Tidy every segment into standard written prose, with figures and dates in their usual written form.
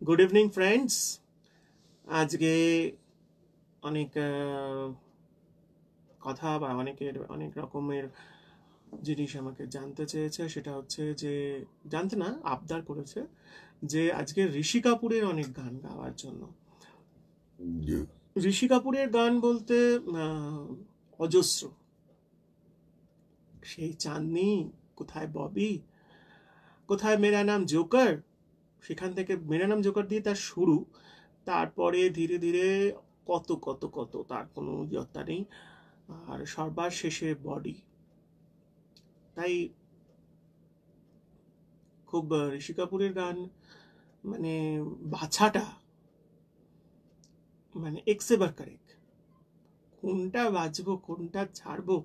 Good evening friends. আজকে অনেক কথা বা অনেক রকমের জিনিস আমাকে জানতে চেয়েছে। সেটা হচ্ছে যে জানতে না, আবদার করেছে যে আজকে ঋষি কাপুরের অনেক গান গাওয়ার জন্য। ঋষি কাপুরের গান বলতে অজস্র। সেই চাঁদনি, কোথায় ববি, কোথায় মেরা নাম জোকার, সেখান থেকে মেরা নাম জোকার দিয়ে তার শুরু। তারপরে ধীরে ধীরে কত কত কত, তার কোনো ইয়ত্তা নেই। আর সবার শেষে বডি। তাই খুব ঋষি কাপুরের গান মানে বাছাটা মানে এক্সেবার কারেক্ট, কোনটা বাজবো কোনটা ছাড়বো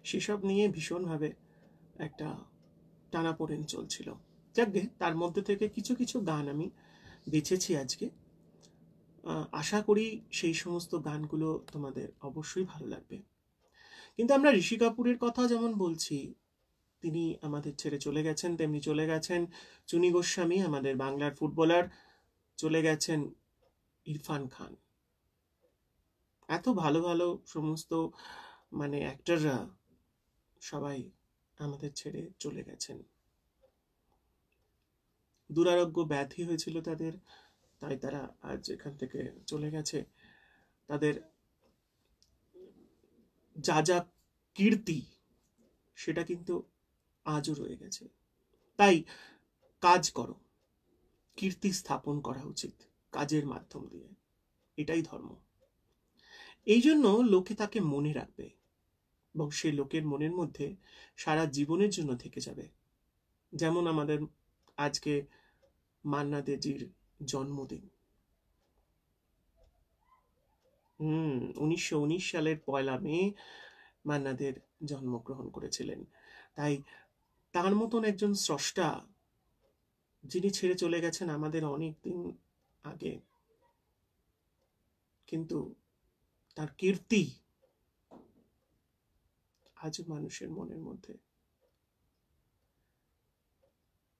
সেসব নিয়ে ভীষণভাবে একটা টানাপোড়েন চলছিল। যাকগে, তার মধ্যে থেকে কিছু কিছু গান আমি বেছেছি আজকে। আশা করি সেই সমস্ত গানগুলো তোমাদের অবশ্যই ভালো লাগবে। কিন্তু আমরা ঋষি কাপুরের কথা যেমন বলছি, তিনি আমাদের ছেড়ে চলে গেছেন, তেমনি চলে গেছেন চুনি গোস্বামী, আমাদের বাংলার ফুটবলার, চলে গেছেন ইরফান খান। এত ভালো ভালো সমস্ত মানে অ্যাক্টররা সবাই আমাদের ছেড়ে চলে গেছেন। দুরারোগ্য ব্যাধি হয়েছিল তাদের, তাই তারা আজ এখান থেকে চলে গেছে। তাদের যা যা কীর্তি সেটা কিন্তু আজও রয়ে গেছে। তাই কাজ করো, কীর্তি স্থাপন করা উচিত কাজের মাধ্যম দিয়ে, এটাই ধর্ম। এই জন্য লোকে তাকে মনে রাখবে এবং সে লোকের মনের মধ্যে সারা জীবনের জন্য থেকে যাবে। যেমন আমাদের আজকে মান্না দেজির জন্মদিন। 1919 সালের 1 মে মান্নাদের জন্মগ্রহণ করেছিলেন। তাই তার মতন একজন স্রষ্টা যিনি ছেড়ে চলে গেছেন আমাদের অনেক দিন আগে, কিন্তু তার কীর্তি আজও মানুষের মনের মধ্যে।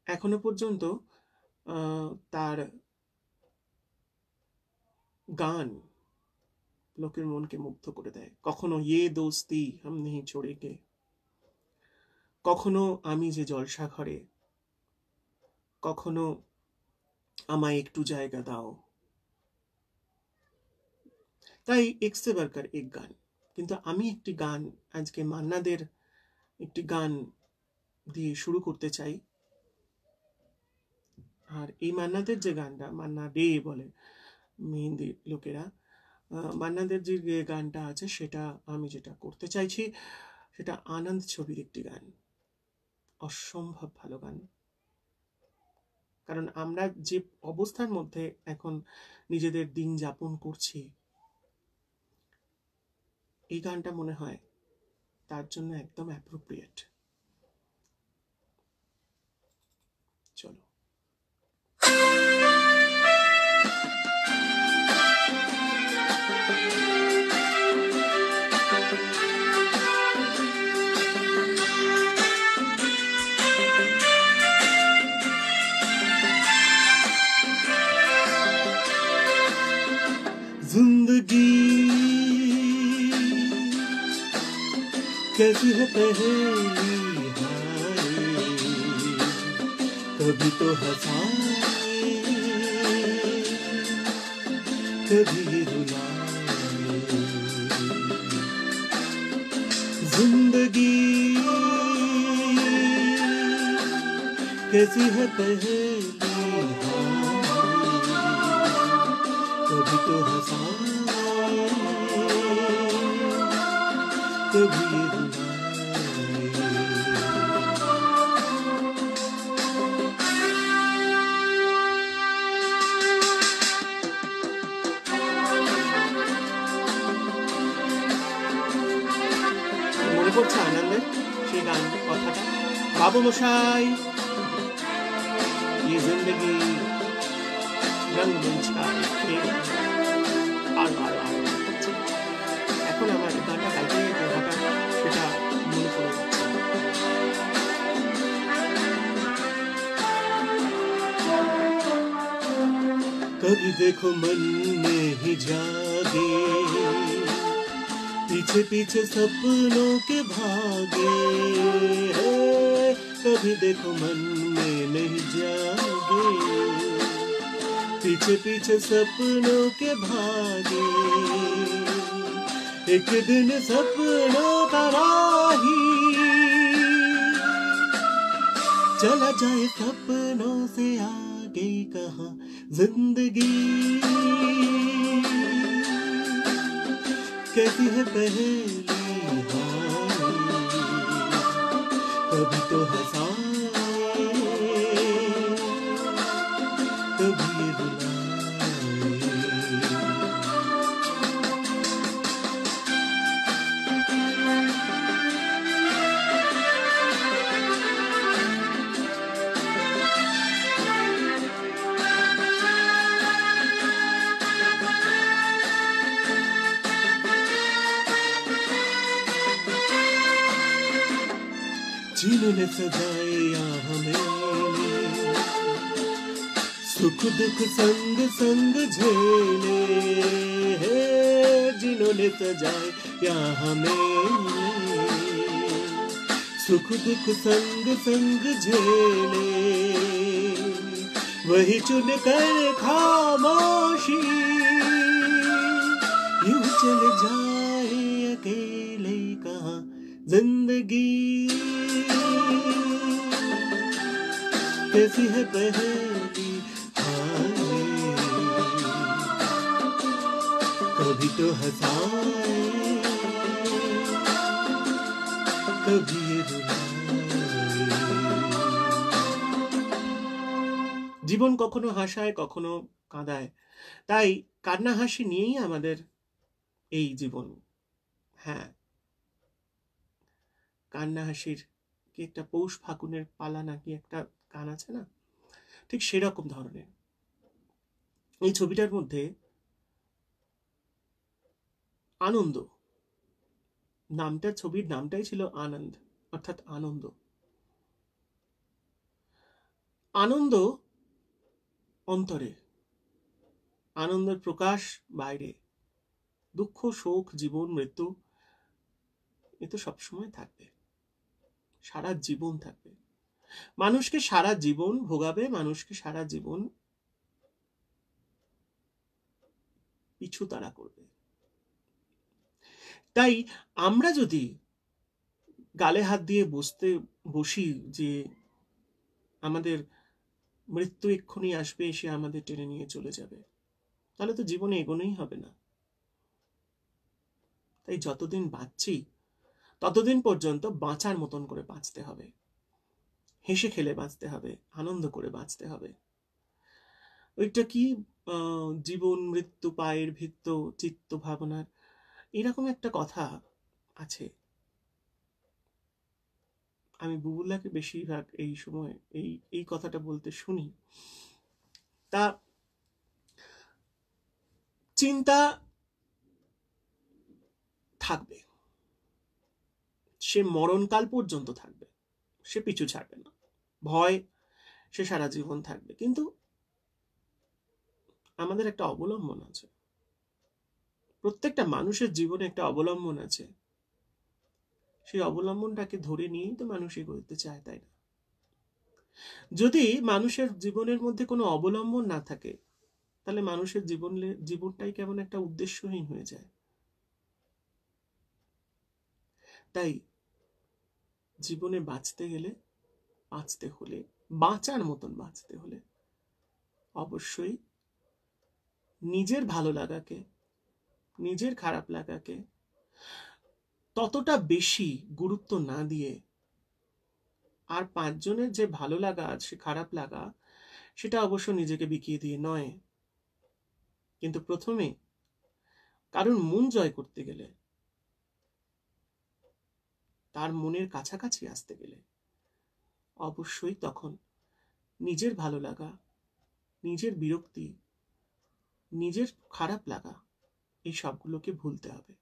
এখনো পর্যন্ত তার গান লোকের মনকে মুগ্ধ করে দেয়। কখনো ইয়ে দোস্তি হাম নেহি ছোড়েগে, কখনো আমি যে জলসা ঘরে, কখনো আমায় একটু জায়গা দাও। তাই একসে বারকার এক গান। কিন্তু আমি একটি গান আজকে মান্নাদের একটি গান দিয়ে শুরু করতে চাই। আর এই মান্নাদের যে গানটা, মান্না ডে বলে মেহেন্দি লোকেরা, মান্নাদের যে গানটা আছে সেটা আমি যেটা করতে চাইছি সেটা আনন্দ ছবির একটি গান। অসম্ভব ভালো গান। কারণ আমরা যে অবস্থার মধ্যে এখন নিজেদের দিন যাপন করছি, এই গানটা মনে হয় তার জন্য একদম অ্যাপ্রোপ্রিয়েট। চলো। जिंदगी कैसी है पहेली हाय, कभी तो हंसाए कभी रुलाए। जिंदगी कैसी है पहेली हाय, कभी तो हंसाए कभी रुलाए। মনে পড়ছে আনন্দের সেই গান কথাটা, বাবু মশাই ये जिंदगी रंग मंच का खेल। এখন আমার এই গানটা গাইতে হঠাৎ সেটা মনে পড়ে যাচ্ছে। कभी देखो मन में ही जागे, पीछे पीछे सपनों के भागे। कभी देखो मन में नहीं जागे, पीछे पीछे सपनों के भागे। एक दिन सपनों का राही चला जाए सपनों से आगे कहाँ जिंदगी। कैसी है पहली हानि, कभी तो हंसाए, कभी ये रुलाए। जिन्होंने सजाए यहाँ हमें, सुख दुख संग संग झेले। जिन्होंने सजाए यहाँ हमें, सुख दुख संग संग झेले। वही चुन कर खामोशी यूं चल जाए अकेले कहाँ जिंदगी। कैसी है पहली हानि, कभी तो हंसाए, कभी ये रुलाए। জীবন কখনো হাসায় কখনো কাঁদায়, তাই কান্না হাসি নিয়েই আমাদের এই জীবন। হ্যাঁ, কান্না হাসির কি একটা পৌষ ফাগুনের পালা নাকি একটা গান আছে না, ঠিক সেরকম ধরনের। এই ছবিটার মধ্যে আনন্দ নামটা, ছবির নামটাই ছিল আনন্দ, অর্থাৎ আনন্দ। আনন্দ অন্তরে, আনন্দের প্রকাশ বাইরে। দুঃখ শোক জীবন মৃত্যু এ তো সবসময় থাকবে, সারা জীবন থাকবে। মানুষকে সারা জীবন ভোগাবে, মানুষকে সারা জীবন পিছু তাড়া করবে। তাই আমরা যদি গালে হাত দিয়ে বসি যে আমাদের মৃত্যু এক্ষুনি আসবে, এসে আমাদের টেনে নিয়ে চলে যাবে, তাহলে তো জীবনে এগোনোই হবে না। তাই যতদিন বাঁচছি ততদিন পর্যন্ত বাঁচার মতন করে বাঁচতে হবে, হেসে খেলে বাঁচতে হবে, আনন্দ করে বাঁচতে হবে। ওইটা কি জীবন মৃত্যু পায়ের ভিত্ত চিত্ত ভাবনার, এরকম একটা কথা আছে। আমি বুবুল্লাকে বেশিরভাগ এই সময় এই কথাটা বলতে শুনি। তা চিন্তা থাকবে, সে মরণকাল পর্যন্ত থাকবে, সে পিছু ছাড়বে না। ভয় সে সারা জীবন থাকবে, কিন্তু আমাদের একটা অবলম্বন আছে। প্রত্যেকটা মানুষের জীবনে একটা অবলম্বন আছে, সেই অবলম্বনটাকে ধরে নিয়েই তো মানুষ এগোতে চায়, তাই না? যদি মানুষের জীবনের মধ্যে কোনো অবলম্বন না থাকে, তাহলে মানুষের জীবনটাই কেমন একটা উদ্দেশ্যহীন হয়ে যায়। তাই জীবনে বাঁচতে গেলে, বাঁচতে হলে, বাঁচার মতন বাঁচতে হলে অবশ্যই নিজের ভালো লাগাকে, নিজের খারাপ লাগাকে ততটা বেশি গুরুত্ব না দিয়ে, আর পাঁচজনের যে ভালো লাগা সে খারাপ লাগা সেটা অবশ্য নিজেকে বিকিয়ে দিয়ে নয়, কিন্তু প্রথমে কারণ মন জয় করতে গেলে, তার মনের কাছাকাছি আসতে গেলে অবশ্যই তখন নিজের ভালো লাগা, নিজের বিরক্তি, নিজের খারাপ লাগা এই সবগুলোকে ভুলতে হবে।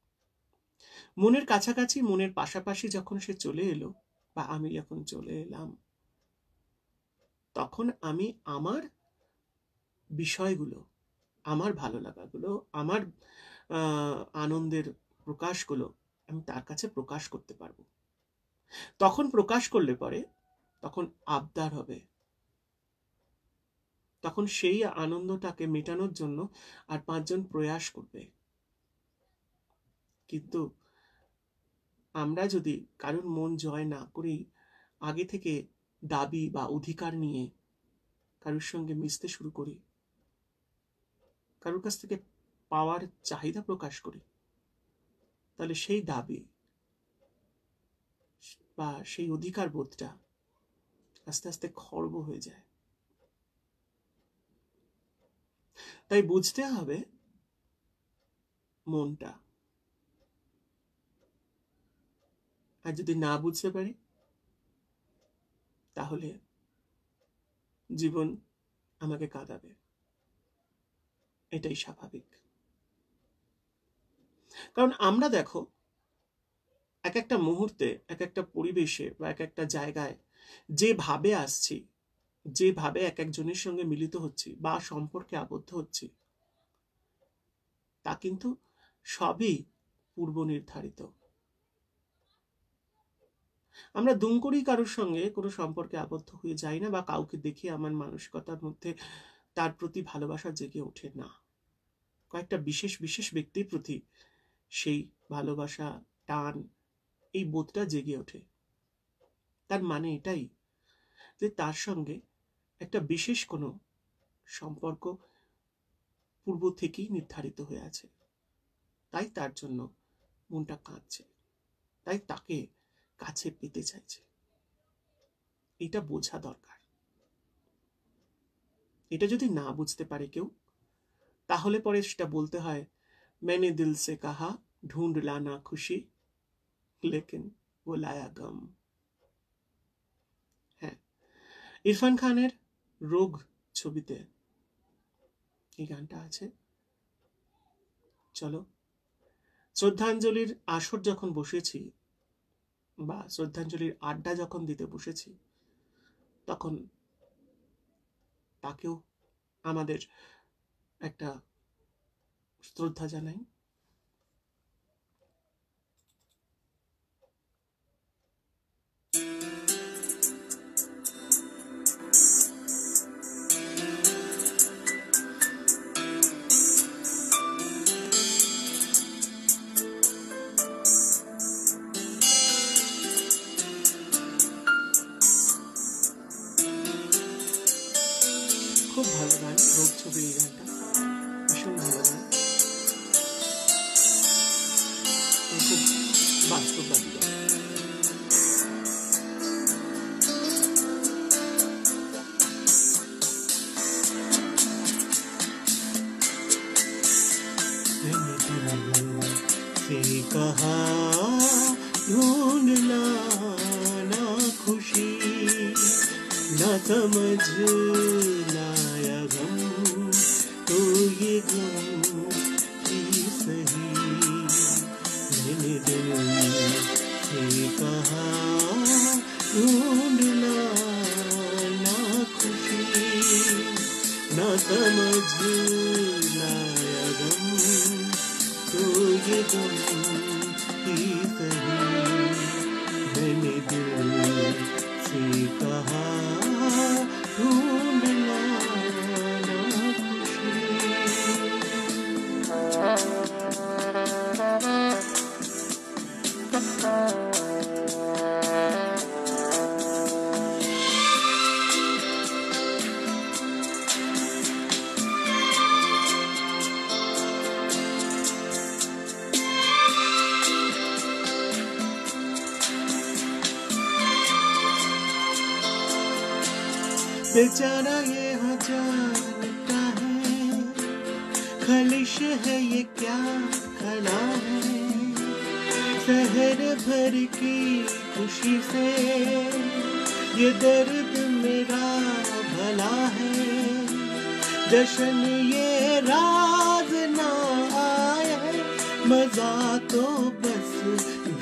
মনের কাছাকাছি, মনের পাশাপাশি যখন সে চলে এলো, বা আমি যখন চলে এলাম, তখন আমি আমার বিষয়গুলো, আমার ভালো লাগাগুলো, আমার আনন্দের প্রকাশগুলো আমি তার কাছে প্রকাশ করতে পারবো। তখন প্রকাশ করলে পরে তখন আবদার হবে, তখন সেই আনন্দটাকে মেটানোর জন্য আর 5 জন প্রয়াস করবে। কিন্তু আমরা যদি কারোর মন জয় না করেই আগে থেকে দাবি বা অধিকার নিয়ে কারোর সঙ্গে মিশতে শুরু করি, কারোর কাছ থেকে পাওয়ার চাহিদা প্রকাশ করি, তাহলে সেই দাবি বা সেই অধিকার বোধটা আস্তে আস্তে খর্ব হয়ে যায়। তাই বুঝতে হবে মনটা। আর যদি না বুঝতে পারি তাহলে জীবন আমাকে কাঁদাবে, এটাই স্বাভাবিক। কারণ আমরা দেখো এক একটা মুহূর্তে, এক একটা পরিবেশে বা এক একটা জায়গায় যেভাবে আসছি, যেভাবে এক একজনের সঙ্গে মিলিত হচ্ছি বা সম্পর্কে আবদ্ধ হচ্ছি, তা কিন্তু সবই পূর্ব নির্ধারিত। আমরা দুম করেই কারোর সঙ্গে কোনো সম্পর্কে আবদ্ধ হয়ে যাই না, বা কাউকে দেখে আমার মানসিকতার মধ্যে তার প্রতি ভালোবাসা জেগে ওঠে না। কয়েকটা বিশেষ বিশেষ ব্যক্তির প্রতি সেই ভালোবাসা, টান, এই বোধটা জেগে ওঠে। তার মানে এটাই যে তার সঙ্গে একটা বিশেষ কোনো সম্পর্ক পূর্ব থেকেই নির্ধারিত হয়ে আছে, তাই তার জন্য মনটা কাঁদছে, তাই তাকে কাছে পেতে চাইছে। এটা বোঝা দরকার। এটা যদি না বুঝতে পারে কেউ, তাহলে পরে সেটা বলতে হয়, मैंने दिल से कहा ढूंढ लाना खुशी लेकिन वो लाया गम। হ্যাঁ, ইরফান খানের রোগ ছবিতে এই গানটা আছে। চলো, শ্রদ্ধাঞ্জলির আসর যখন বসেছি বা শ্রদ্ধাঞ্জলির আড্ডা যখন দিতে বসেছি, তখন তাকেও আমাদের একটা শ্রদ্ধা জানাই। খুব ভালো গান, রোগ ছবি এই গানটা ভীষণ ভালো গান, খুব বাস্তববাদী গান। कहा ढूंढ लाना खुशी, न समझ लाया गम, तो ये गम ही सही। मैंने दिल से कहा ढूंढ लाना खुशी, न समझ लाया गम, तो ये गम ही सही। मैंने दिल से कहा ढूंढ लाना खुशी। बेचारा ये जानता है खलिश है ये क्या खला है, शहर भर की खुशी से ये दर्द मेरा भला है। जश्न ये राज ना आया, मजा तो बस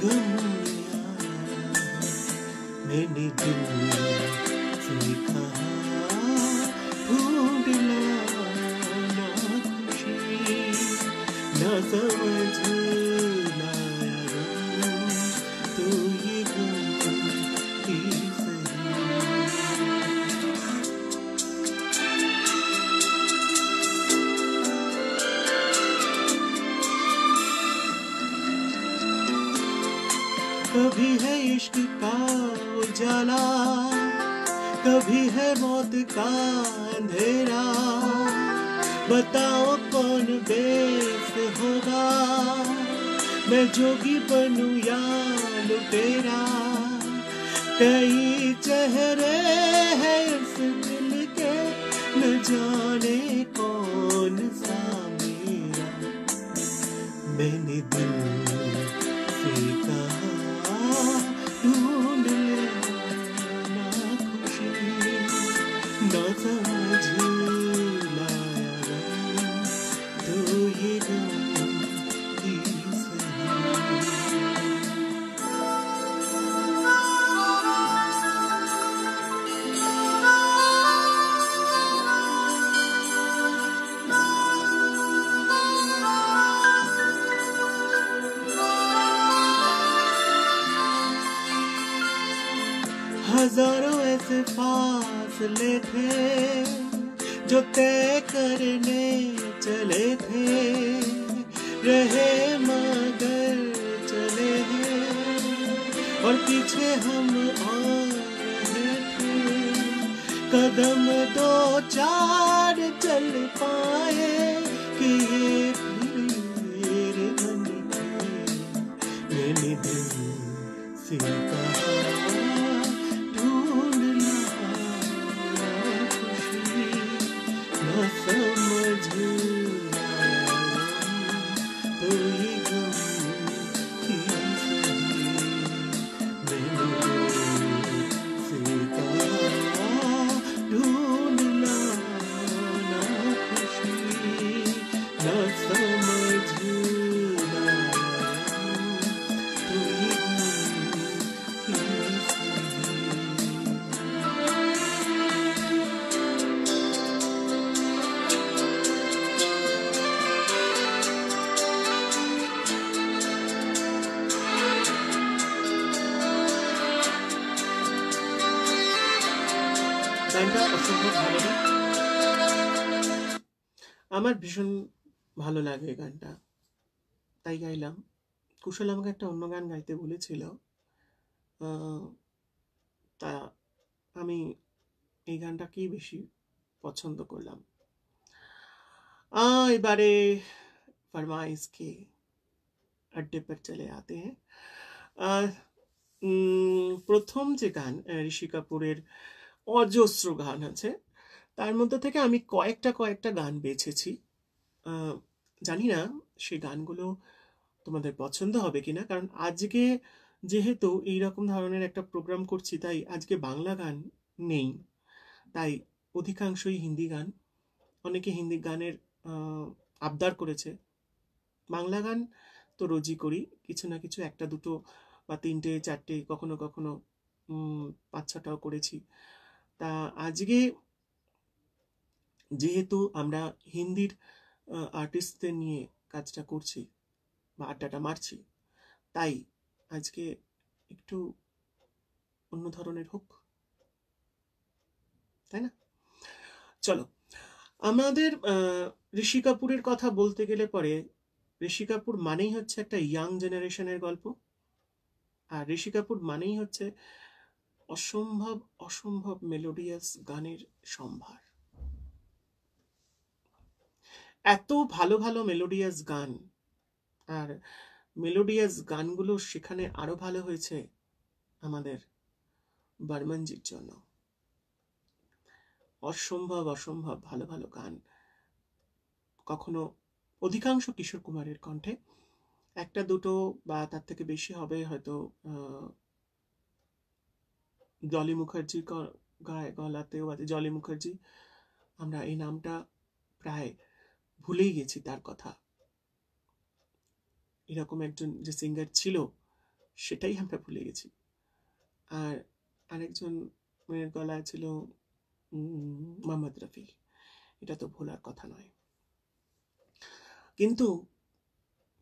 गम आया। मैंने दिल से कहा ढूंढ लाना खुशी। समझ लाया गम, तो ये गम ही सही। कभी है इश्क का उजाला, कभी है मौत का अंधेरा, बताओ कौन बेस होगा, मैं जोगी बनूं या लुटेरा। कई चेहरे हैं इस दिल के, न जाने कौन सा मेरा। मैंने दिल से कहा ढूंढ लेना खुशी, न समझ लाया गम, तो ये गम ही सही। हजारों ऐसे फासले थे जो तय करने चले थे, रहे मगर चले हैं और पीछे हम और रहे थे। कदम दो चार चल पाए कि ये फिर बन गए। मैंने दिल से कहा ढूंढ लाया खुशी, न समझ लाया गम, तो ये गम ही सही। मैंने दिल से कहा ढूंढ लाना खुशी, न समझ लाया गम, तो ये गम ही सही। গানটা অসম্ভব ভালো না? আমার ভীষণ ভালো লাগে এই গানটা, তাই গাইলাম। কুশল আমাকে একটা অন্য গান গাইতে বলেছিল, আহ, তা আমি এই গানটাকেই বেশি পছন্দ করলাম। এবারে फरमाइश के अड्डे पर चले आते हैं। প্রথম যে গান ঋষি কাপুরের অজস্র গান আছে, তার মধ্যে থেকে আমি কয়েকটা গান বেছেছি। জানি না সেই গানগুলো তোমাদের পছন্দ হবে কিনা, কারণ আজকে যেহেতু এইরকম ধরনের একটা প্রোগ্রাম করছি, তাই আজকে বাংলা গান নেই, তাই অধিকাংশই হিন্দি গান। অনেকে হিন্দি গানের আবদার করেছে। বাংলা গান তো রোজই করি, কিছু না কিছু একটা দুটো বা তিনটে চারটে, কখনো কখনো 5-6টাও করেছি। তা আজকে যেহেতু আমরা হিন্দির আর্টিস্টদের নিয়ে কাজটা করছি বা আড্ডাটা মারছি, তাই আজকে একটু অন্য ধরনের হোক, তাই না? চলো, আমাদের ঋষি কাপুরের কথা বলতে গেলে পরে ঋষি কাপুর মানেই হচ্ছে একটা ইয়াং জেনারেশনের গল্প, আর ঋষি কাপুর মানেই হচ্ছে অসম্ভব অসম্ভব মেলোডিয়াস গানের সম্ভার। এত ভালো ভালো মেলোডিয়াস গান, আর মেলোডিয়াস গানগুলো সেখানে আরো ভালো হয়েছে আমাদের বর্মনজির জন্য। অসম্ভব অসম্ভব ভালো ভালো গান, কখনো অধিকাংশ কিশোর কুমারের কণ্ঠে, একটা দুটো বা তার থেকে বেশি হবে হয়তো জলি মুখার্জি গলাতেও আছে। জলি মুখার্জি, আমরা এই নামটা প্রায় ভুলেই গেছি তার কথা। এরকম একজন যে সিঙ্গার ছিল সেটাই আমরা ভুলে গেছি। আর আরেকজন মেয়ের গলায় ছিল মোহাম্মদ রফি, এটা তো ভোলার কথা নয়। কিন্তু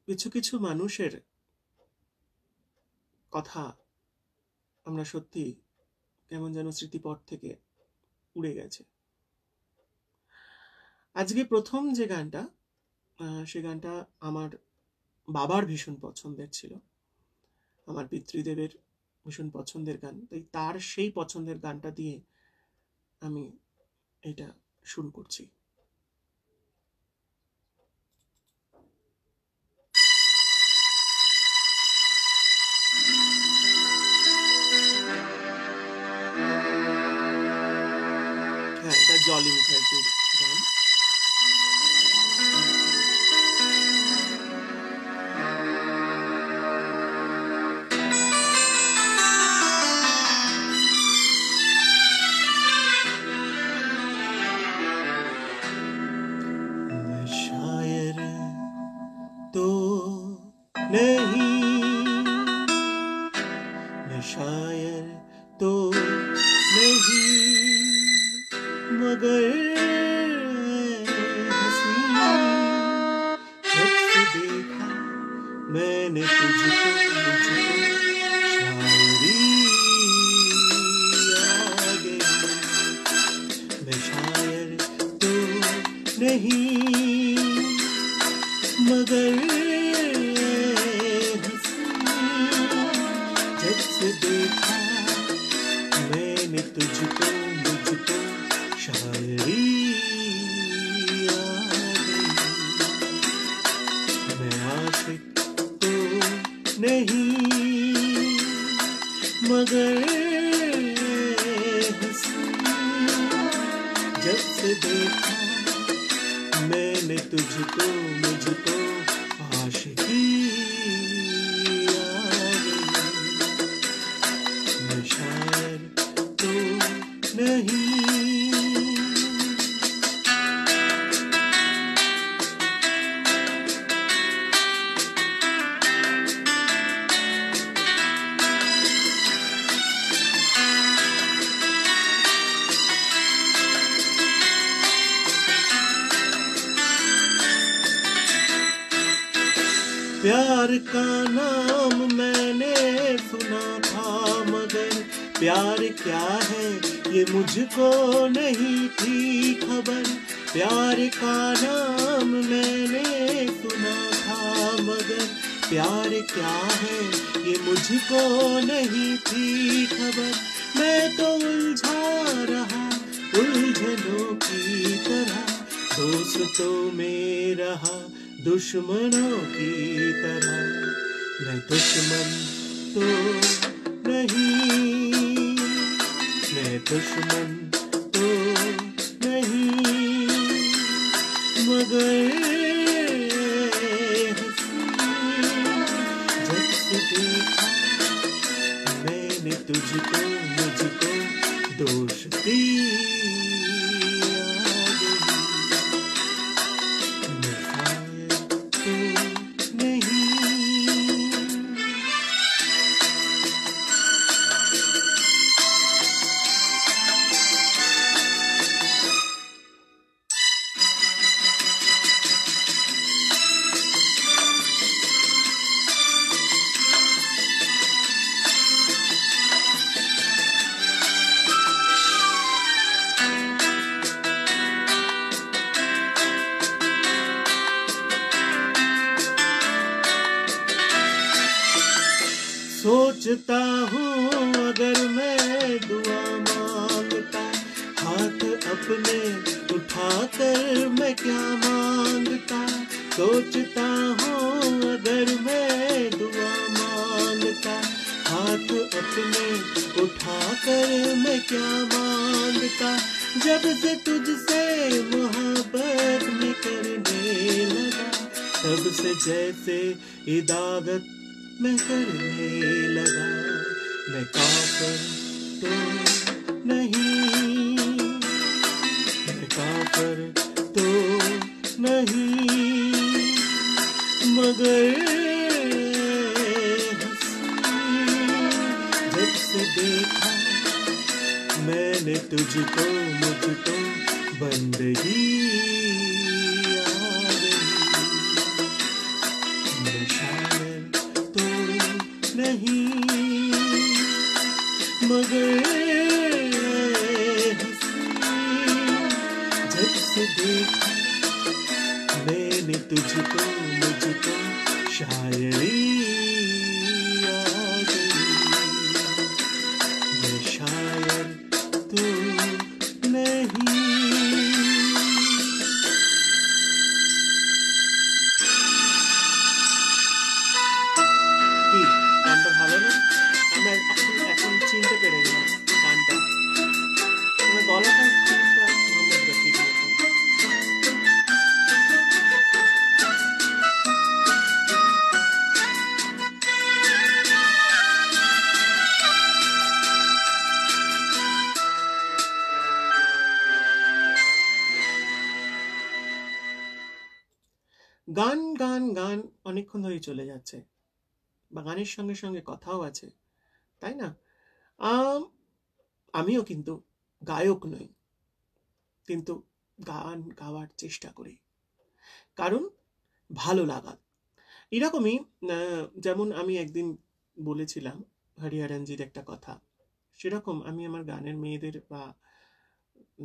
কিছু কিছু মানুষের কথা আমরা সত্যি কেমন যেন স্মৃতিপট থেকে উড়ে গেছে। আজকে প্রথম যে গানটা, সে গানটা আমার বাবার ভীষণ পছন্দের ছিল, আমার পিতৃদেবের ভীষণ পছন্দের গান, তাই তার সেই পছন্দের গানটা দিয়ে আমি এটা শুরু করছি। হ্যাঁ, এটা জলি মুখার্জির গান। मैं शायर तो नहीं, मैं शायर तो नहीं, मगर हसीना जब से देखा मैंने तुझको, शायरी आ गई। मैं शायर तो नहीं, मगर हसीना जब से देखा मैंने तुझको, शायरी आ गई। मैं आशिक तो नहीं, मगर हसीना जब से देखा मैंने तुझको, आशिकी आ गई। मैं शायर तो नहीं। प्यार का नाम मैंने सुना था, मगर प्यार क्या है ये मुझको नहीं थी खबर। प्यार का नाम मैंने सुना था, मगर प्यार क्या है ये मुझको नहीं थी खबर। मैं तो उलझा रहा उलझनों की तरह, दोस्तों में रहा दुश्मनों की तरह। मैं दुश्मन तो नहीं, मैं दुश्मन तो नहीं, मगर हसीना जब से देखा मैंने तुझको, दोस्ती सोचता हूँ अगर मैं दुआ मांगता, हाथ अपने उठाकर मैं क्या मांगता। सोचता हूँ अगर मैं दुआ मांगता, हाथ अपने उठाकर मैं क्या मांगता। जब से तुझसे मोहब्बत में करने लगा, तब से जैसे इबादत मैं करने लगा। मैं काफिर तो नहीं, मैं काफिर तो नहीं, मगर हसीना जब से देखा मैंने तुझको, बंदगी आ गई। मैं जब से देखा मैंने तुझको मुझको शायरी आ गई, मैं शायर तू नहीं। কি গানটা ভালো না? আমরা এখন চিনতে পেরে গেলাম গানটা, মানে গলাটা ঠিকটা মোহাম্মদ রফির মতো। গান গান গান অনেকক্ষণ ধরেই চলে যাচ্ছে, বা গানের সঙ্গে সঙ্গে কথাও আছে, তাই না? আমিও কিন্তু গায়ক নই, কিন্তু গান গাওয়ার চেষ্টা করি, কারণ ভালো লাগা। এরকমই যেমন আমি একদিন বলেছিলাম হরিহরনজির একটা কথা, সেরকম আমি আমার গানের মেয়েদের বা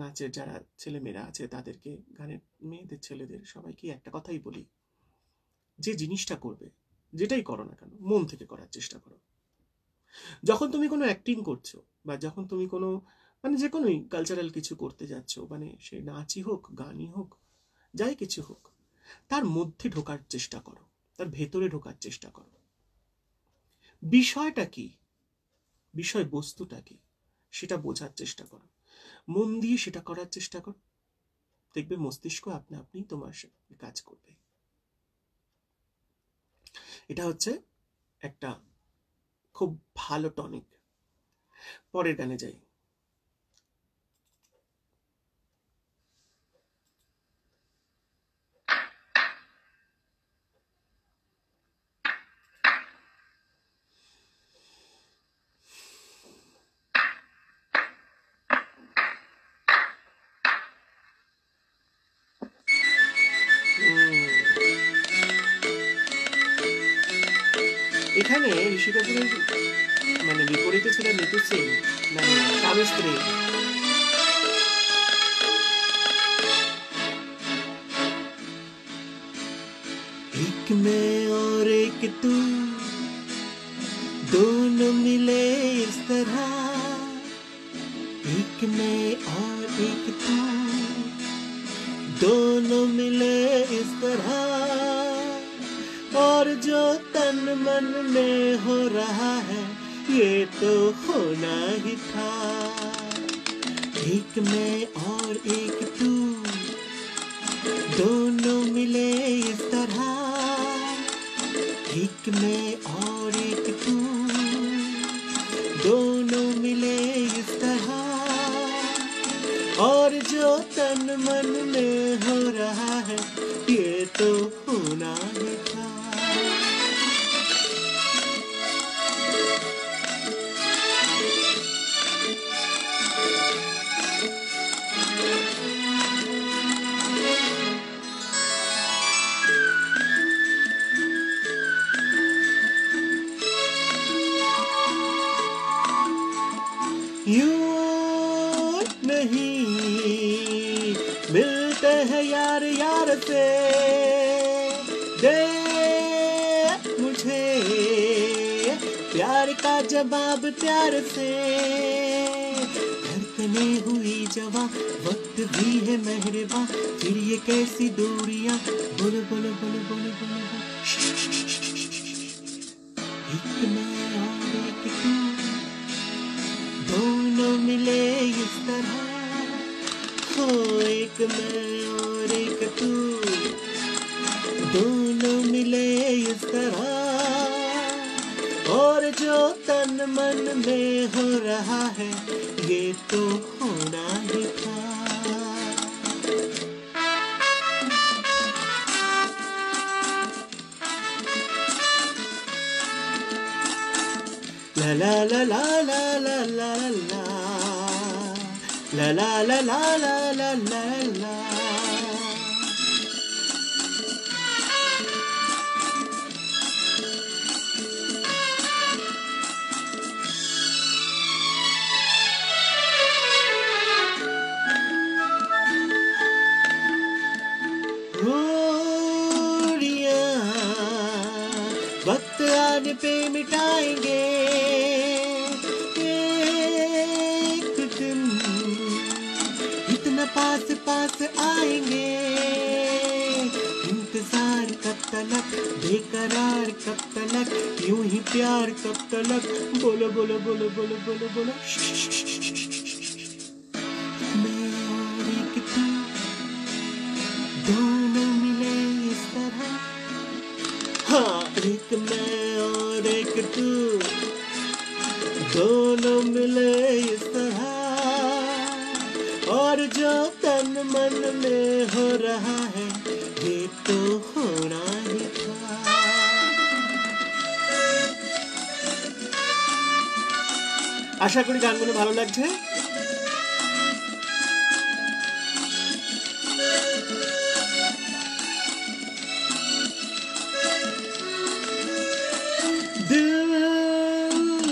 নাচের যারা ছেলেমেয়েরা আছে তাদেরকে, গানের মেয়েদের ছেলেদের সবাইকে একটা কথাই বলি, যে জিনিসটা করবে, যেটাই করো না কেন, মন থেকে করার চেষ্টা করো। যখন তুমি কোনো অ্যাক্টিং করছো, বা যখন তুমি কোনো মানে যে কোনোই কালচারাল কিছু করতে যাচ্ছ, মানে সে নাচই হোক, গানই হোক, যাই কিছু হোক, তার মধ্যে ঢোকার চেষ্টা করো, তার ভেতরে ঢোকার চেষ্টা করো। বিষয়টা কি, বিষয় বস্তুটা কি, সেটা বোঝার চেষ্টা করো, মন দিয়ে সেটা করার চেষ্টা করো। দেখবে মস্তিষ্ক আপনা আপনি তোমার সাথে কাজ করবে। এটা হচ্ছে একটা খুব ভালো টনিক। পরের গানে যাই। এখানে ঋষি কাপুরের মানে বিপরীতে ছিলেন নিতু সিং, মানে স্বামী স্ত্রী। एक मैं और एक तू, दोनों मिले इस तरह, एक मैं और एक तू, दोनों मिले इस तरह, और जो तन मन में हो रहा है ये तो होना ही था। एक मैं और एक तू, दोनों मिले इस तरह, एक मैं और एक तू, दोनों मिले इस तरह, और जो तन मन में हो रहा है ये तो होना ही था। यूं नहीं मिलते हैं यार यार से, दे मुझे प्यार का जवाब प्यार से, धड़कने हुई जवां, वक्त भी है मेहरबा, फिर ये कैसी दूरियां, बोलो बोलो बोलो बोलो बोलो, एक मैं और एक तू, दोनों मिले इस तरह, हो एक मैं और एक तू, दोनों मिले इस तरह, और जो तन मन में हो रहा है ये तो होना ही था। La la la la la la la la la la la la la la la la. पे मिटाएंगे एक दिन, इतना पास पास आएंगे, इंतजार कब तलक, बेकरार कब तलक, यूं ही प्यार कब तलक, बोलो बोलो बोलो बोलो बोलो बोलो। मैं और एक तू, दोनों मिले इस तरह, हाँ एक मैं और एक तू, दोनों मिले इस तरह, और जो तन मन में हो रहा है ये तो होना ही था। আশা করি গানগুলো ভালো লাগছে। दिल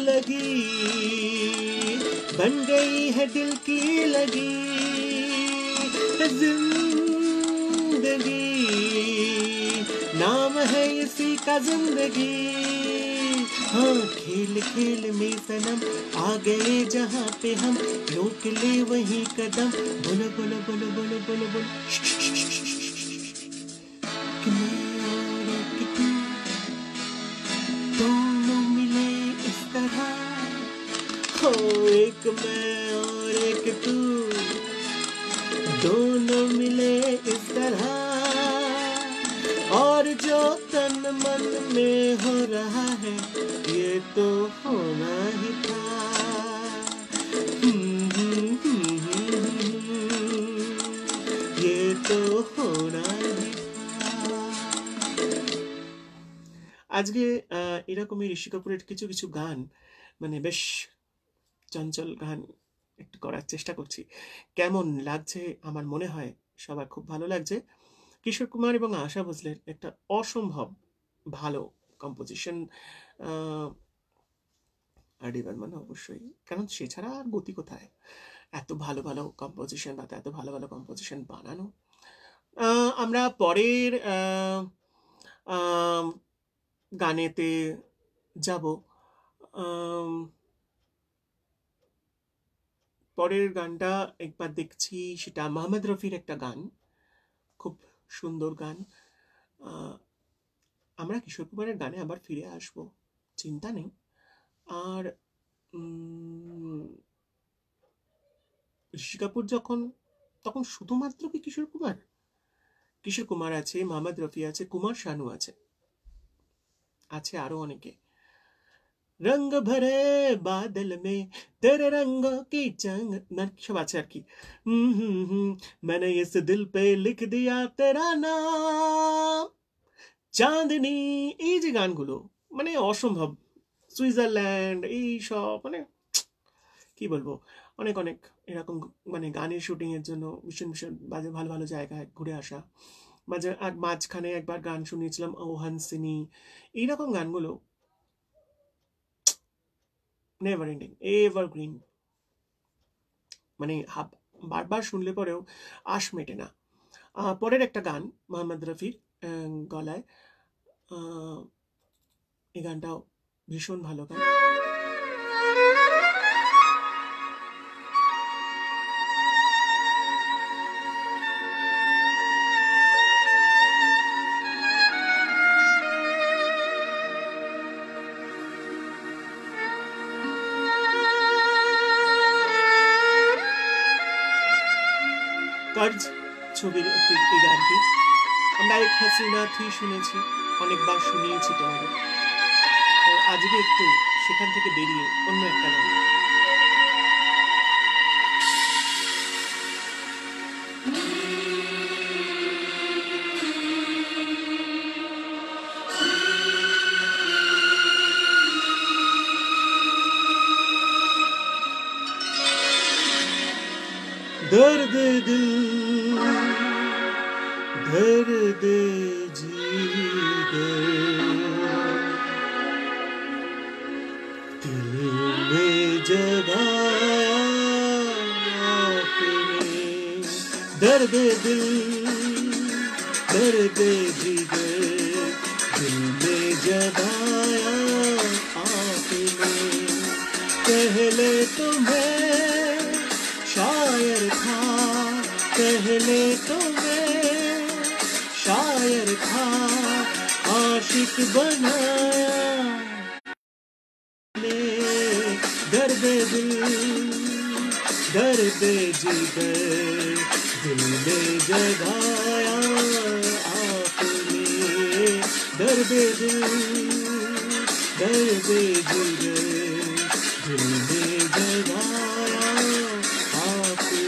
लगी बन गई है दिल की लगी, जिंदगी नाम है इसी का जिंदगी, हाँ खेल खेल में सनम आ गए जहाँ पे हम, रोक ले वही कदम, बोलो बोलो बोलो बोलो बोलो बोलो। कि मैं और एक तू, दोनों मिले इस तरह, हो एक मैं और एक तू, दोनों मिले इस तरह, और जो तन मन में हो रहा है ये तो होना ही था। ये तो होना ही था। আজকে এরকমই ঋষি কাপুরের কিছু কিছু গান মানে বেশ চঞ্চল গান একটু করার চেষ্টা করছি। কেমন লাগছে আমার মনে হয় সবার খুব ভালো লাগছে। কিশোর কুমার এবং আশা ভোসলের একটা অসম্ভব ভালো কম্পোজিশন, আর ডি বর্মন অবশ্যই, কারণ সে ছাড়া আর গতি কোথায় এত ভালো ভালো কম্পোজিশন বা এত ভালো ভালো কম্পোজিশন বানানো। আমরা পরের গানেতে যাব। পরের গানটা একবার দেখছি, সেটা মোহাম্মদ রফির একটা গান, খুব সুন্দর গান। আমরা কিশোর কুমারের গানে আবার ফিরে আসব, চিন্তা নেই। আর ঋষি কাপুর যখন, তখন শুধুমাত্র কি কিশোর কুমার? কিশোর কুমার আছে, মোহাম্মদ রফি আছে, কুমার শানু আছে, আছে আরো অনেকে। रंग भरे बादल में तेरे रंगों की चंग, सब আছে আর কি। मैंने इस दिल पे लिख दिया तेरा नाम, চাঁদনি, এই যে গানগুলো মানে অসম্ভব। সুইজারল্যান্ড, এই সব মানে কি বলবো, অনেক অনেক এরকম মানে গানের শুটিং এর জন্য ভীষণ ভীষণ বাজে ভালো ভালো জায়গায় ঘুরে আসা। মাঝখানে একবার গান শুনিয়েছিলাম ও হানসিনি, এইরকম গানগুলো নেভার এন্ডিং, এভারগ্রিন, মানে বারবার শুনলে পরেও আশ মেটে না। পরের একটা গান মোহাম্মদ রফির গলায়, এই গানটাও ভীষণ ভালো গান। कर्ज ছবির একটি এই গানটি আমরা এক হাসিনা থি শুনেছি, অনেকবার শুনিয়েছি তোমাদের। আজকে একটু সেখান থেকে বেরিয়ে অন্য একটা গান। दर्द दिल दर्द जीगर दिल में जगाया आपने, दर्द दिल दर्द जीगर दिल में जगाया पहले तो मैं शायर था, पहले तो मैं शायर था, आशिक बनाया ने दर्द दिल, दर्द जिगर दिल में जगाया आपने, दर्द दिल, दर्द जिगर दिल में जगाया आपने।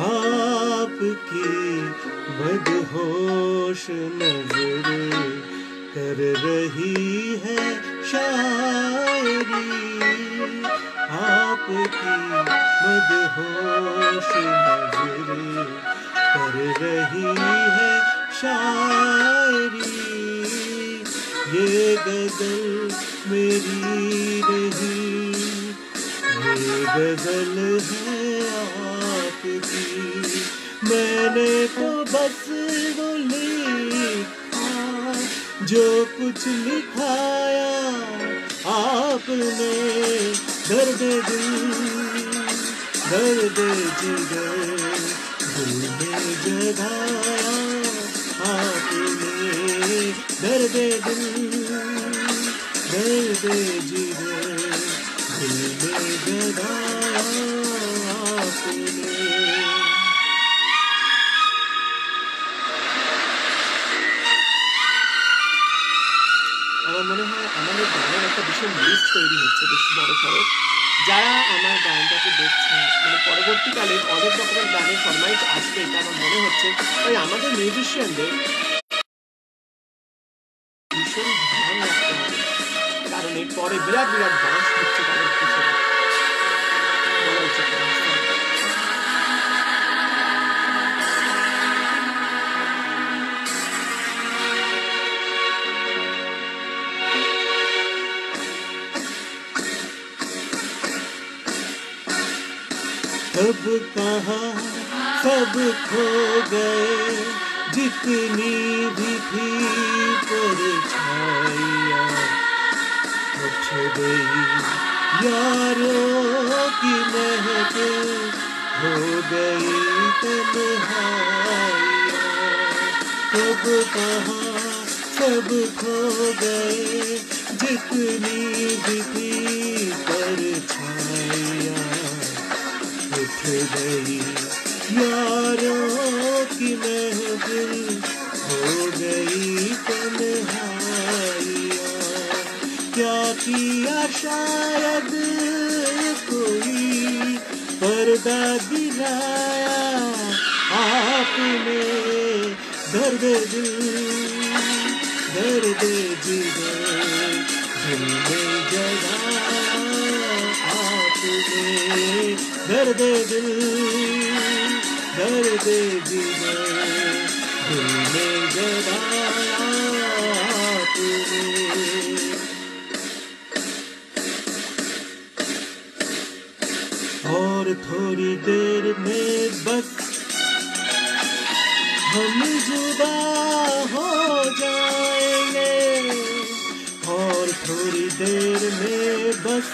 आपकी बदहोश नजर कर रही है शायरी, आपकी बदहोश नजर कर रही है शायरी, ये गजल मेरी नहीं, ये गजल है आपकी, मैंने तो बस वो लिखा जो कुछ लिखाया आपने, दर्द दिल, दर्द जिगर दिल में जगाया आपने, दर्द दिल, दर्द जिगर दिल में जगाया आपने। আমার মনে হয় আমাদের গানের একটা ভীষণ লিস্ট তৈরি হচ্ছে বেশ বড় সড়ো, যারা আমার গানটাকে দেখছেন, মানে পরবর্তীকালে অনেক রকমের গানের ফরমাইশ আসবে এটা আমার মনে হচ্ছে, তাই আমাদের মিউজিশিয়ানদের ভীষণ ধ্যান রাখতে হবে, কারণ এরপরে বিরাট বিরাট ডান্স হচ্ছে তাদের পিছনে বলা উচিত। सब कहाँ सब खो गए, जितनी भी थी परछाइयाँ उठ गई, यारों की महफिल हो गई तन्हाइयाँ, सब कहाँ सब खो गए, जितनी भी थी परछाइयाँ उठ गई, यारों की महफिल हो गई तन्हाइयाँ, क्या किया शायद कोई पर्दा गिराया आपने, दर्द दिल, दर्द जिगर दिल में जगाया आपने, दर्द दिल, दर्द जिगर दिल में जगाया आपने। और थोड़ी देर में बस हम जुदा हो जाएंगे, और थोड़ी देर में बस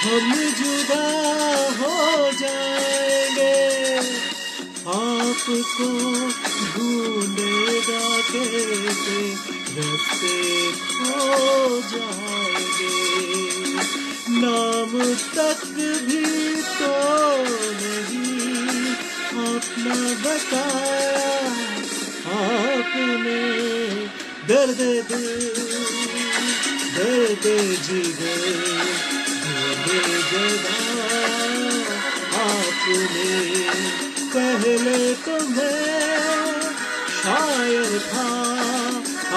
हम जुदा हो जाएंगे, आपको ढूंढेगा कैसे रास्ते खो जाएंगे, नाम तक भी तो नहीं अपना बताया आपने, दर्द दिल, दर्द जिगर दिल में जगाया आपने, पहले तो मैं शायर था,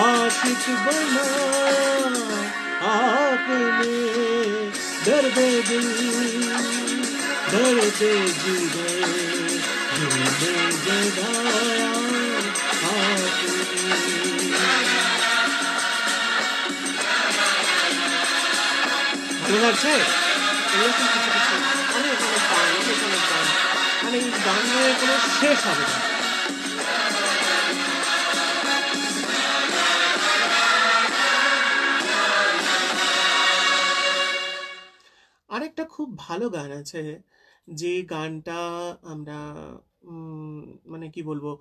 आशिक बना आपने, दर्द दिल दर्द जिगर दिल में जगाया आपने। ভালো লাগছে? এরকম কিছু কিছু অনেক অনেক গান, অনেক অনেক গান, মানে এই গানের কোনো শেষ হবে না। আরেকটা খুব ভালো গান আছে, যে গানটা আমরা মানে কি বলবো,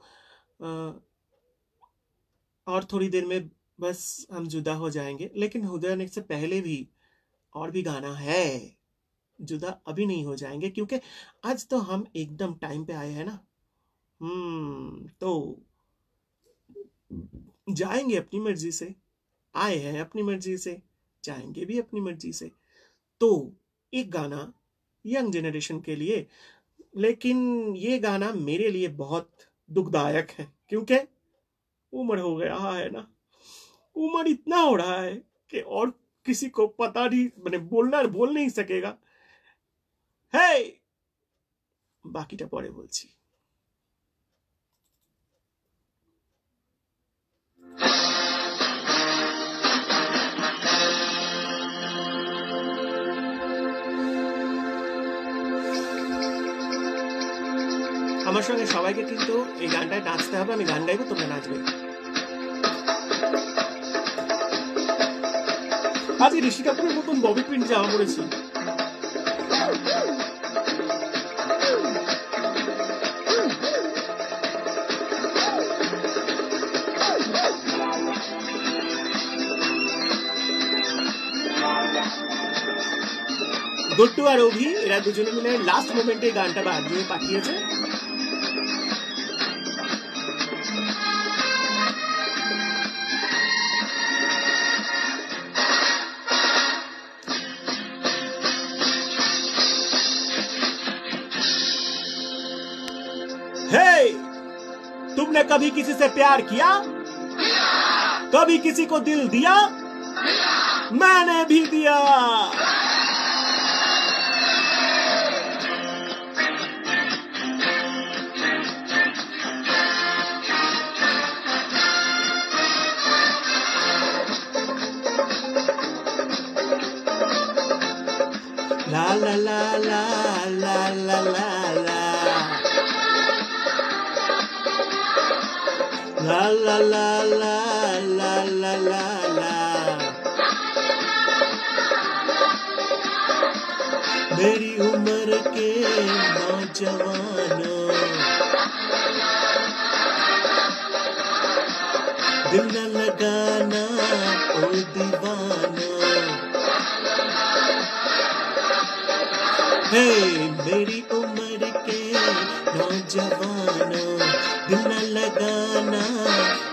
और थोड़ी देर में बस हम जुदा हो जाएंगे, लेकिन जुदा होने से पहले भी और भी गाना है, जुदा अभी नहीं हो जाएंगे, क्योंकि आज तो हम एकदम टाइम पे आए हैं ना। तो जाएंगे अपनी मर्जी से, आए हैं अपनी मर्जी से, जाएंगे भी अपनी मर्जी से। तो एक गाना यंग जनरेशन के लिए, लेकिन ये गाना मेरे लिए बहुत दुखदायक है, क्योंकि उम्र हो गया है ना, उम्र इतना हो रहा है कि और किसी को पता नहीं, मैंने बोल नहीं सकेगा। है বাকিটা পরে বলছি। আমার সঙ্গে সবাইকে কিন্তু এই গানটায় নাচতে হবে, আমি গান গাইবো, তোমরা নাচবে। আজ ঋষি কাপুরের মতন ববি প্রিন্ট জামা পড়েছি। গুড্ডু আর অভি এরা দুজনে মিলে লাস্ট মোমেন্টে গানটা বাজিয়ে পাঠিয়েছে। तुमने कभी किसी से प्यार किया? कभी किसी को दिल दिया? मैंने भी दिया। ला ला ला ला ला ला ला ला ला ला ला ला ला ला ला। मेरी उम्र के नौजवानों, दिल न लगाना ओ दीवानों। हे मेरी उम्र के नौजवानों, दिल न लगाना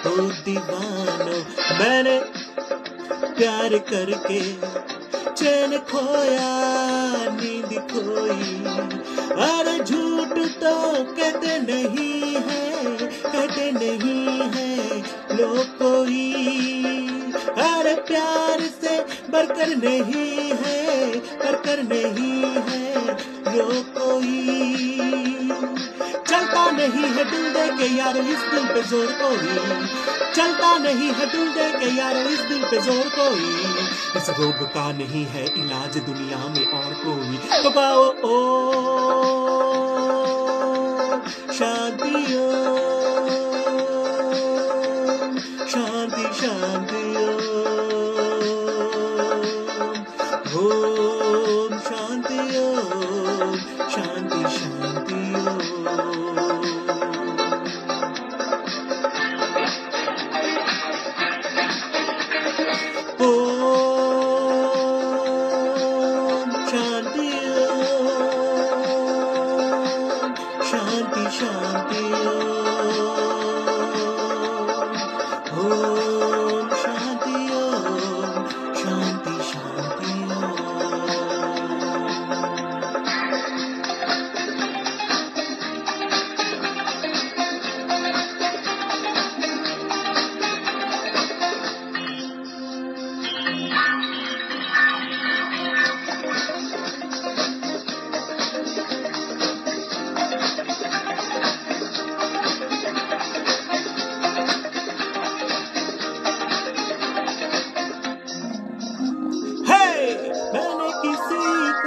ओ दीवानों। मैंने प्यार करके चैन खोया, नींद खोई। अरे झूठ तो कहते नहीं है, कहते नहीं है लोग कोई। अरे प्यार से बढ़कर नहीं है, बढ़कर नहीं है लोग कोई। चलता नहीं है दिल दे के यारो इस दिल पे जोर कोई, चलता नहीं है दिल दे के यारो इस दिल पे जोर कोई। इस रोग का नहीं है इलाज दुनिया में और कोई। तो गाओ ओ शांति ओम, शांति शांति ओम शांति ओम, शांति शांति ओम शांति ओम, शांति शांति ओम।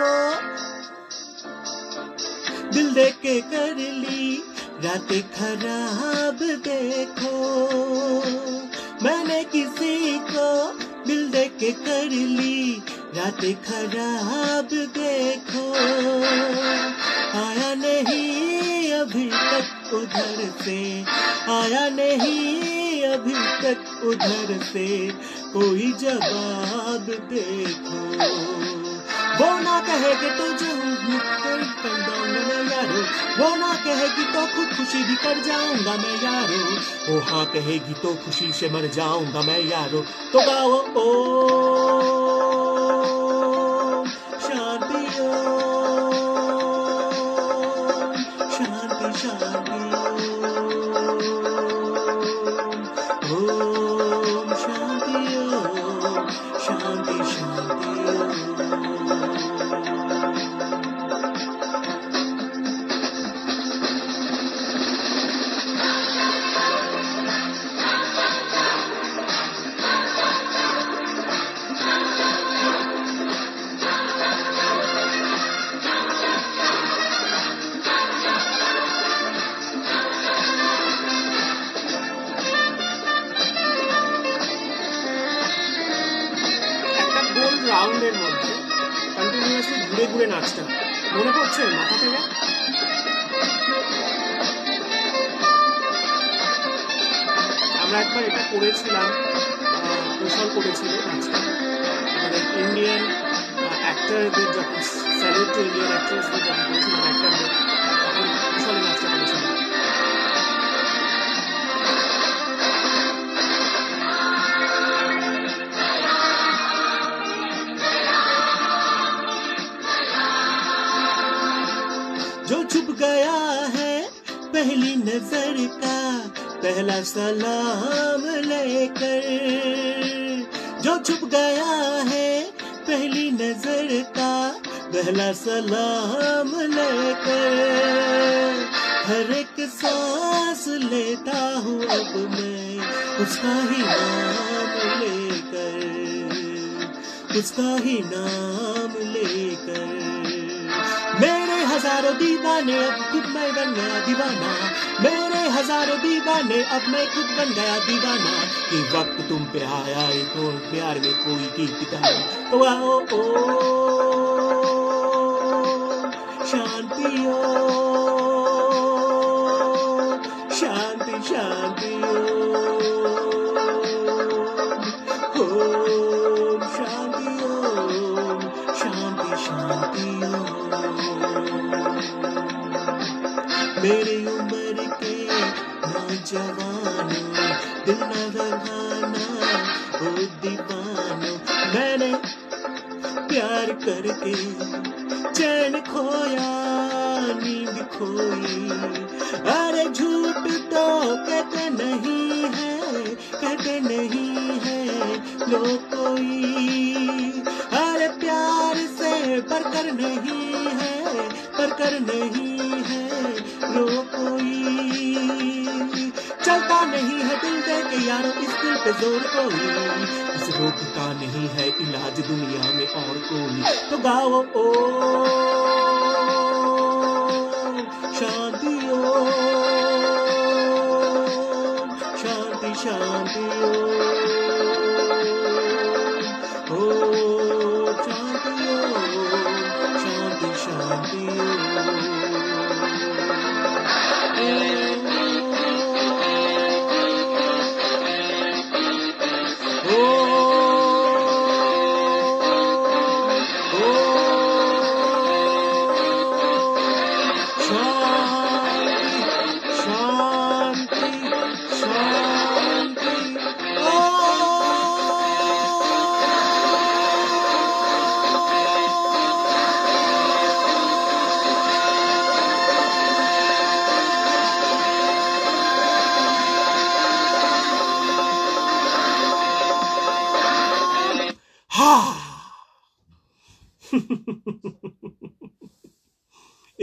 को दिल दे के कर ली रातें खराब देखो, मैंने किसी को दिल दे के कर ली रातें खराब देखो, आया नहीं अभी तक उधर से, आया नहीं अभी तक उधर से कोई जवाब देखो, वो ना कहेगी तो यारो, वो ना कहेगी तो खुद खुशी भी कर जाऊंगा मैं यारो, वो हाँ कहेगी तो खुशी से मर जाऊंगा मैं यारो। तो गाओ ओ शांति ओ शांति शांति ओम शांति ओम शांति शांति রাউন্ডের মধ্যে কন্টিনিউয়াসলি ঘুরে ঘুরে নাচটা মনে পড়ছে মাথা থেকে? আমরা একবার এটা করেছিলাম, কৌশল করেছিল নাচটা আমাদের ইন্ডিয়ান অ্যাক্টরদের যখন স্যালুট টু ইন্ডিয়ান অ্যাক্ট্রেসদের যখন করেছিলাম অ্যাক্টরদের, তখন কৌশলে নাচটা করেছিলাম। जो छुप गया है पहली नजर का पहला सलाम लेकर, जो छुप गया है पहली नजर का पहला सलाम लेकर, हर एक सांस लेता हूँ अब मैं उसका ही नाम लेकर, उसका ही नाम लेकर। मेरे हजारों दीवाने अब खुद मैं बन गया दीवाना, मेरे हजारों दीवाने अब मैं खुद बन गया दीवाना, कि वक्त तुम पे आया एक और प्यार में कोई गीत गाना। ओ आओ ओ शांति ओ शांति शांति ओम शांति ओम शांति शांति मेरी उम्र के नौजवानों दिल न लगाना ओ दीवानों, मैंने प्यार करके चैन खोया नींद खोई, अरे झूठ तो कहते नहीं है, कहते नहीं है लोग कोई, अरे प्यार से बढ़कर नहीं है, बढ़कर नहीं है लोग कोई, चलता नहीं है दिल दे के यारों इस दिल पे जोर कोई, इस रोग का नहीं है इलाज दुनिया में और कोई। तो गाओ ओ शांति ओ शांति शांति ओ शांति ओ शांति शांति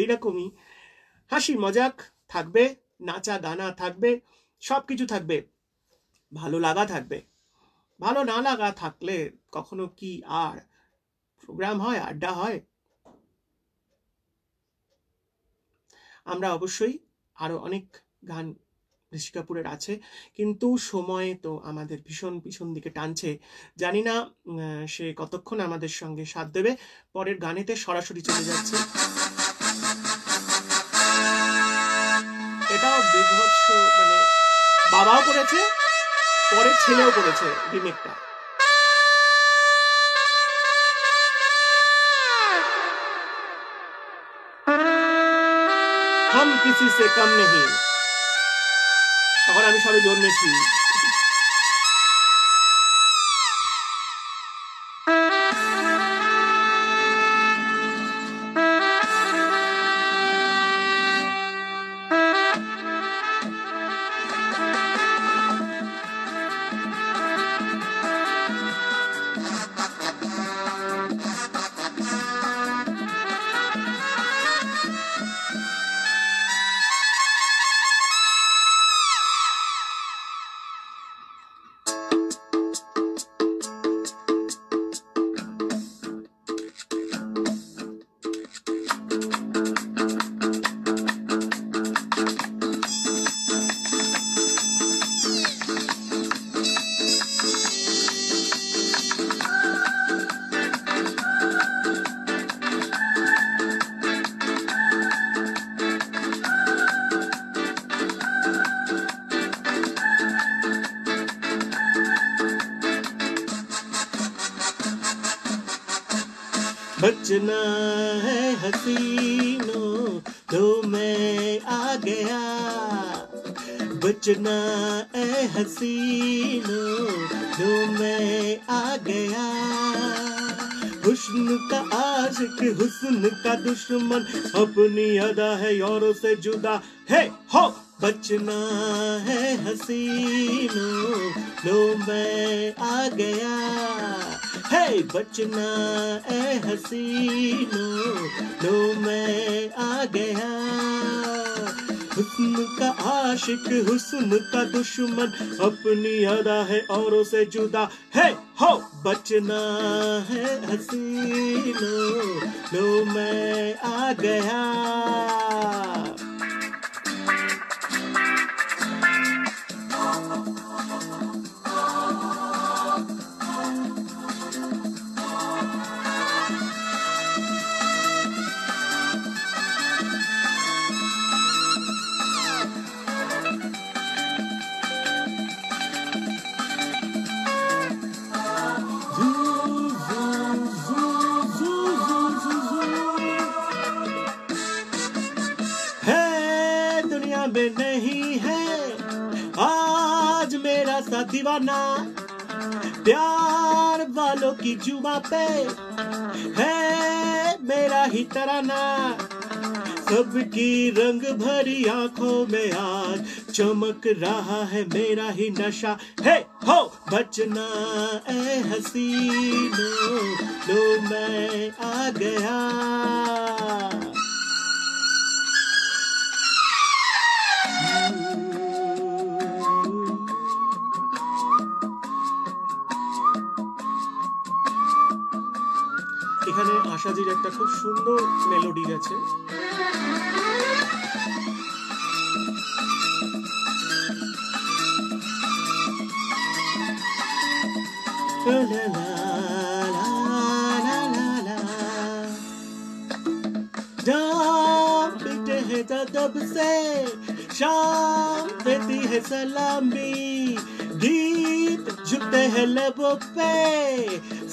এইরকমই হাসি মজাক থাকবে, নাচা গানা থাকবে, সবকিছু থাকবে, ভালো লাগা থাকবে। ভালো না লাগা থাকলে কখনো কি আর প্রোগ্রাম হয়, আড্ডা হয়? আমরা অবশ্যই আরো অনেক গান ঋষি কাপুরের আছে, কিন্তু সময় তো আমাদের ভীষণ পিছন দিকে টানছে। জানি না সে কতক্ষণ আমাদের সঙ্গে সাথ দেবে। পরের গানেতে সরাসরি চলে যাচ্ছে। এটাও বিভৎস, মানে বাবাও করেছে, পরে ছেলেও করেছে রিমেকটা। हम किसी से कम नहीं, তখন আমি সবে জন্মেছি। बचना है हसीनों तो मैं आ गया, बचना है हसीनों तो मैं आ गया, हुस्न का आशिक हुस्न का दुश्मन अपनी अदा है औरों से जुदा है हो, बचना है हसीनों लो मैं आ गया, है बचना ए हसीनों लो मैं आ गया, हुस्न का आशिक हुस्न का दुश्मन अपनी अदा है औरों से जुदा है हो, बचना है हसीनों लो मैं आ गया। में नहीं है आज मेरा सा दीवाना, प्यार वालों की जुबां पे है मेरा ही तराना, सबकी रंग भरी आंखों में आज चमक रहा है मेरा ही नशा है हो, बचना ए हसीनों लो मैं आ गया। এখানে আশাজির একটা খুব সুন্দর মেলোডি গেছে। तब से शाम देती है सलामी, गीत झुकते हैं लबों पे,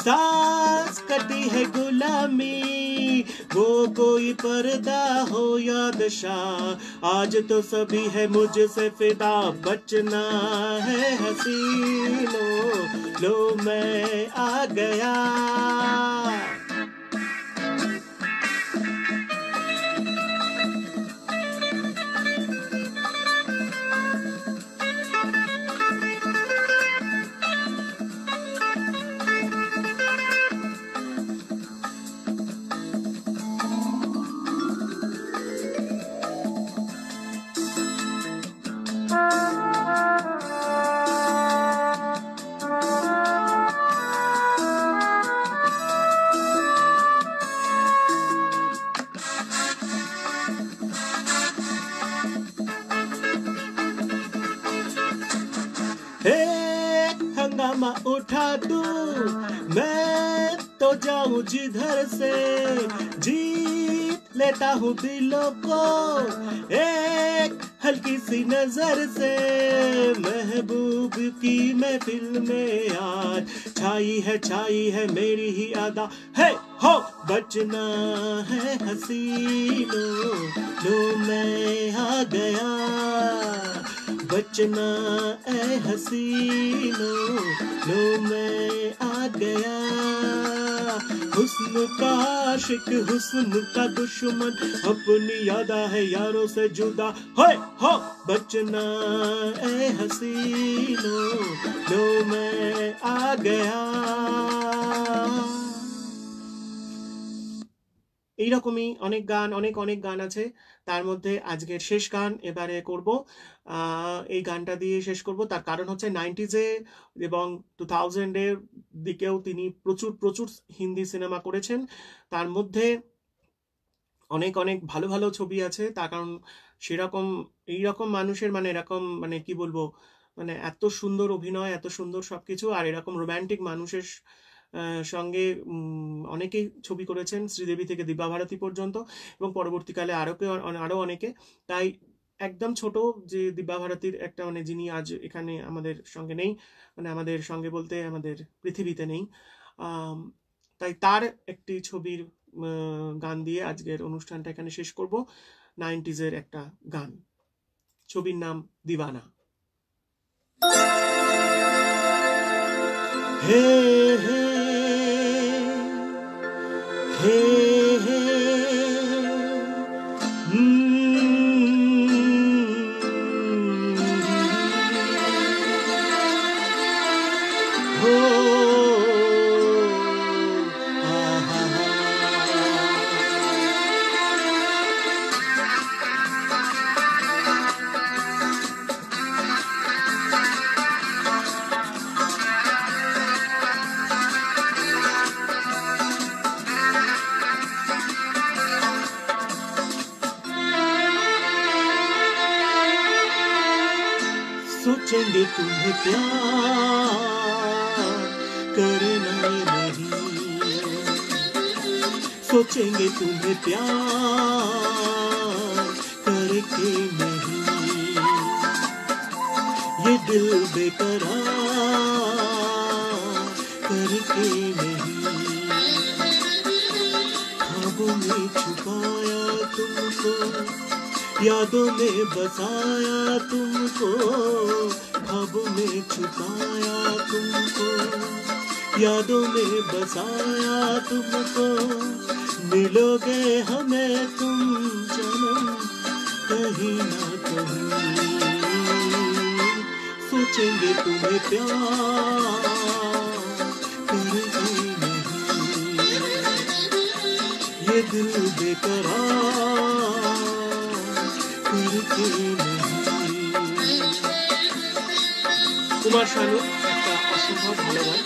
सांस कटी है गुलामी, वो कोई पर्दा हो या दशा आज तो सभी है मुझसे फिदा, बचना है हसीनों लो मैं आ गया। थामा उठा तू, मैं तो जाऊं जिधर से, जीत लेता हूँ दिलों को एक हल्की सी नजर से। महबूब की महफिल में आज छाई है मेरी ही अदा है हो। बचना है हसीनों, लो मैं आ गया, बचना है हसीनों, लो मैं आ गया। हुस्न का आशिक, हुस्न का दुश्मन, अपनी यादा है यारों से जुदा होए हो। बचना ए हसीनों, लो मैं आ गया। এইরকমই অনেক গান অনেক গান আছে। তার মধ্যে আজকের শেষ গান এবারে করব, এই গানটা দিয়ে শেষ করব। তার কারণ হচ্ছে 90s-এ এবং 2000-এর দিকেও তিনি প্রচুর হিন্দি সিনেমা করেছেন। তার মধ্যে অনেক ভালো ভালো ছবি আছে। তার কারণ সেরকম এইরকম মানুষের মানে এরকম মানে কি বলবো, মানে এত সুন্দর অভিনয়, এত সুন্দর সবকিছু, আর এরকম রোম্যান্টিক মানুষের সঙ্গে অনেকেই ছবি করেছেন, শ্রীদেবী থেকে দিব্যা ভারতী পর্যন্ত, এবং পরবর্তীকালে আরো অনেকে। তাই একদম ছোট যে দিব্যা ভারতীর একটা মানে যিনি আজ এখানে আমাদের সঙ্গে নেই, মানে আমাদের সঙ্গে বলতে আমাদের পৃথিবীতে নেই, তাই তার একটি ছবির গান দিয়ে আজকের অনুষ্ঠানটা এখানে শেষ করব। 90s-এর একটা গান, ছবির নাম দিওয়ানা। হে হে হে হে सोचेंगे तुम्हें प्यार करना नहीं, सोचेंगे तुम्हें प्यार करके नहीं, ये दिल बेकरार करके नहीं। ख्वाबों में छुपाया तुमको, यादों में बसाया तुमको, ख्वाबों में छुपाया तुमको, यादों में बसाया तुमको। मिलोगे हमें तुम जन्म कहीं ना कहीं, सोचेंगे तुम्हें प्यार करके नहीं, ये दिल बेकरार কুমার শানু একটা অসম্ভব ভালো গান।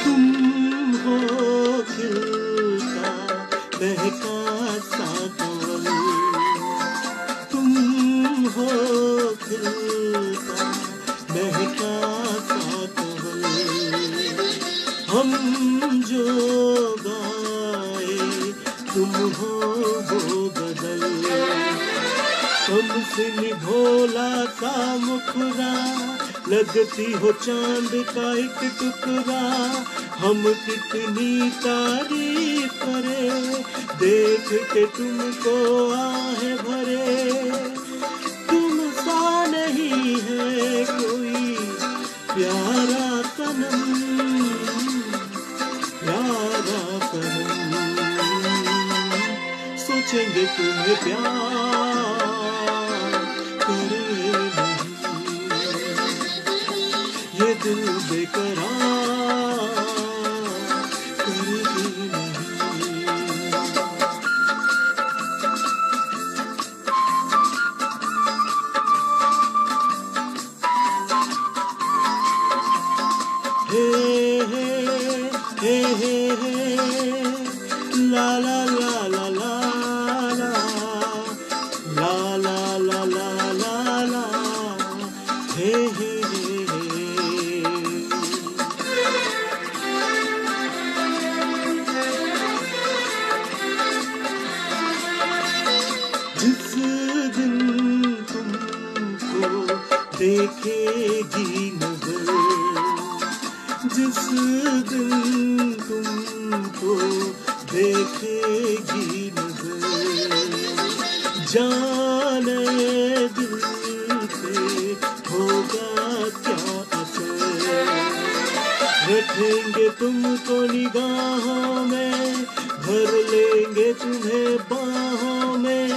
तुम हो खिलता महका सा कमल, तुम हो खिलता महका सा कमल, हम जो गाए तुम हो वो गजल। तुमसे भोला सा मुखरा, लगती हो चांद का एक टुकड़ा। हम कितनी तारीफ करे, देख के तुमको आहे भरे। तुम सा नहीं है कोई प्यारा सनम, प्यारा सनम। सोचेंगे तुम्हें प्यार करे नहीं, ये दिल बेकरार करेगी नहीं। हे हे हे हे हे ला ला ला ला ला ला ला ला ला ला ला ला हे हे जिस दिन तुमको देखेगी नजर, जिस दिन तुमको देखेगी नजर, जाने दिल पे होगा क्या असर। रखेंगे तुमको निगाहों में, भर लेंगे तुम्हें बाहों में,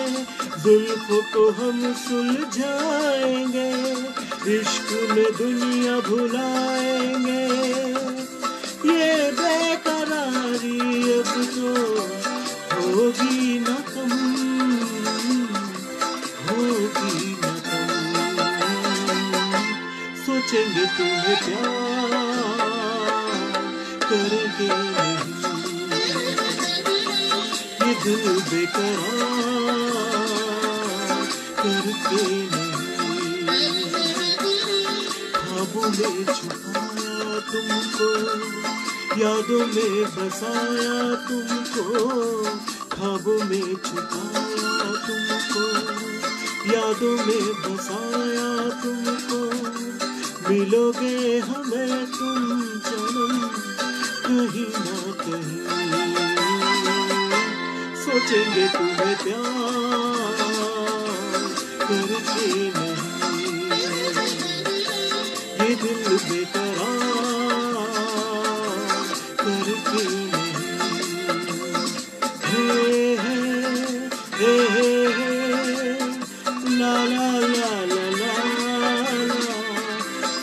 जुल्फों को हम सुलझाएंगे, इश्क में दुनिया भुलाएंगे। ये बेकरारी अब तो होगी न कम, होगी न कम। सोचेंगे तुम्हें प्यार करेंगे नहीं, ये दिल बेकरार करके नहीं। ख्वाबों में छुपाया तुमको, यादों में बसाया तुमको, ख्वाबों में छुपाया तुमको, यादों में बसाया तुमको। मिलोगे हमें तुम जन्म कहीं ना कहीं, सोचेंगे तुम्हें प्यार करके नहीं, ये दिल बेकरार करके नहीं। हे हे हे हे हे ला ला ला ला ला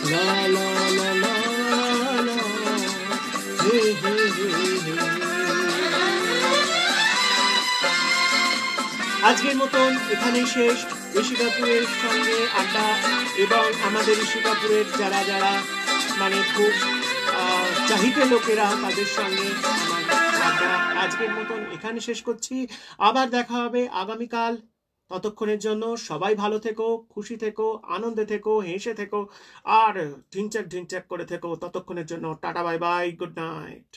ला ला ला ला ला हे हे हे हे। আজকের মতন এখানেই শেষ। ঋষি কাপুরের সঙ্গে আড্ডা এবং আমাদের ঋষি কাপুরের যারা যারা মানে খুব চাহিদা লোকেরা তাদের সঙ্গে আমার আড্ডা আজকের মতন এখানে শেষ করছি। আবার দেখা হবে আগামীকাল। ততক্ষণের জন্য সবাই ভালো থেকো, খুশি থেকো, আনন্দে থেকো, হেসে থেকো আর ঢিনচাক ঢিনচাক করে থেকো। ততক্ষণের জন্য tata, bye bye, good night.